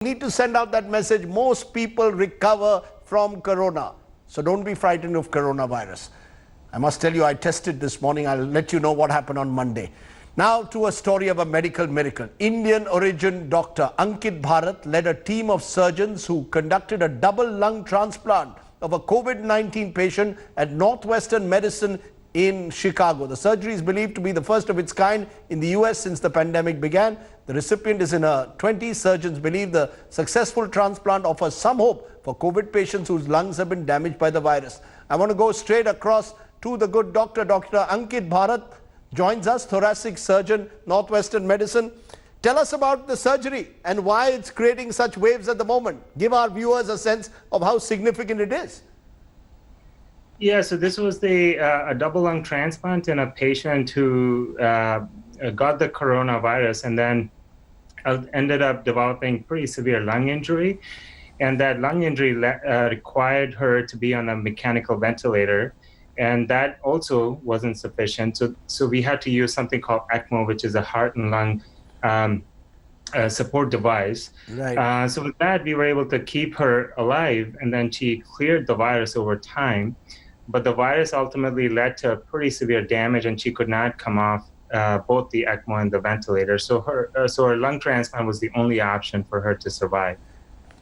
Need to send out that message. Most people recover from corona. So don't be frightened of coronavirus. I must tell you, I tested this morning. I'll let you know what happened on Monday. Now to a story of a medical miracle. Indian origin Doctor Ankit Bharat led a team of surgeons who conducted a double lung transplant of a COVID-19 patient at Northwestern Medicine in Chicago. The surgery is believed to be the first of its kind in the US since the pandemic began. The recipient is in her 20s. Surgeons believe the successful transplant offers some hope for COVID patients whose lungs have been damaged by the virus. I want to go straight across to the good doctor. Dr. Ankit Bharat joins us, thoracic surgeon, Northwestern Medicine. Tell us about the surgery and why it's creating such waves at the moment. Give our viewers a sense of how significant it is. Yeah, so this was a double lung transplant in a patient who got the coronavirus and then ended up developing pretty severe lung injury. And that lung injury required her to be on a mechanical ventilator. And that also wasn't sufficient. So we had to use something called ECMO, which is a heart and lung support device. Right. So with that, we were able to keep her alive, and then she cleared the virus over time. But the virus ultimately led to pretty severe damage, and she could not come off both the ECMO and the ventilator. So her lung transplant was the only option for her to survive.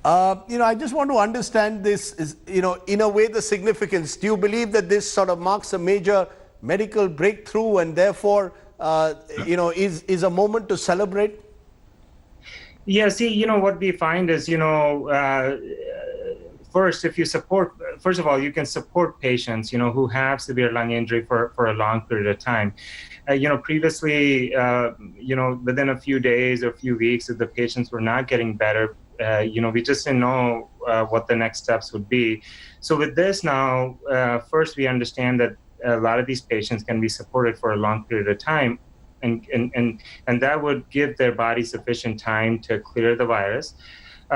I just want to understand this, in a way, the significance. Do you believe that this sort of marks a major medical breakthrough and therefore, is a moment to celebrate? Yeah, see, what we find is, first of all, you can support patients, who have severe lung injury for a long period of time. Previously, within a few days or a few weeks, if the patients were not getting better, we just didn't know what the next steps would be. So with this now, first we understand that a lot of these patients can be supported for a long period of time, and that would give their body sufficient time to clear the virus.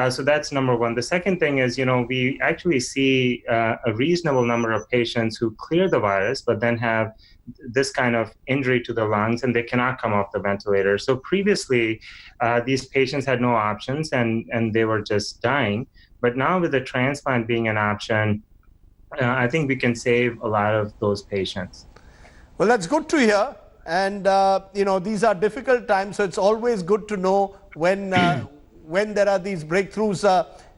So that's number one. The second thing is, we actually see a reasonable number of patients who clear the virus, but then have this kind of injury to the lungs and they cannot come off the ventilator. So previously, these patients had no options and they were just dying. But now with the transplant being an option, I think we can save a lot of those patients. Well, that's good to hear. And, these are difficult times, so it's always good to know when there are these breakthroughs.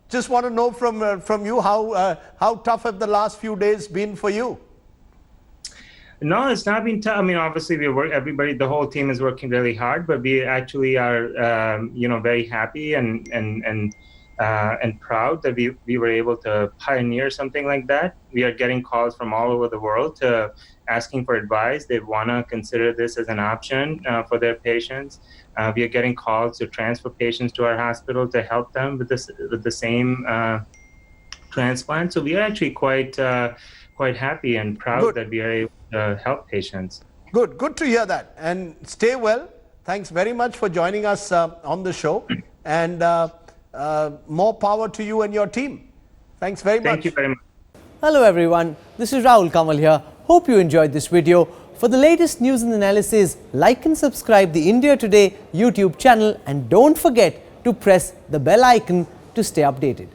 Just want to know from you how tough have the last few days been for you? No, it's not been tough. I mean, obviously, the whole team is working really hard, but we actually are, very happy and proud that we were able to pioneer something like that. We are getting calls from all over the world asking for advice. They want to consider this as an option for their patients. We are getting calls to transfer patients to our hospital to help them with the same transplant. So we are actually quite happy and proud that we are able to help patients. Good to hear that. And stay well. Thanks very much for joining us on the show. And more power to you and your team. Thanks very much. Thank you very much. Hello everyone, this is Rahul Kamal here. Hope you enjoyed this video. For the latest news and analysis, like and subscribe the India Today YouTube channel, and don't forget to press the bell icon to stay updated.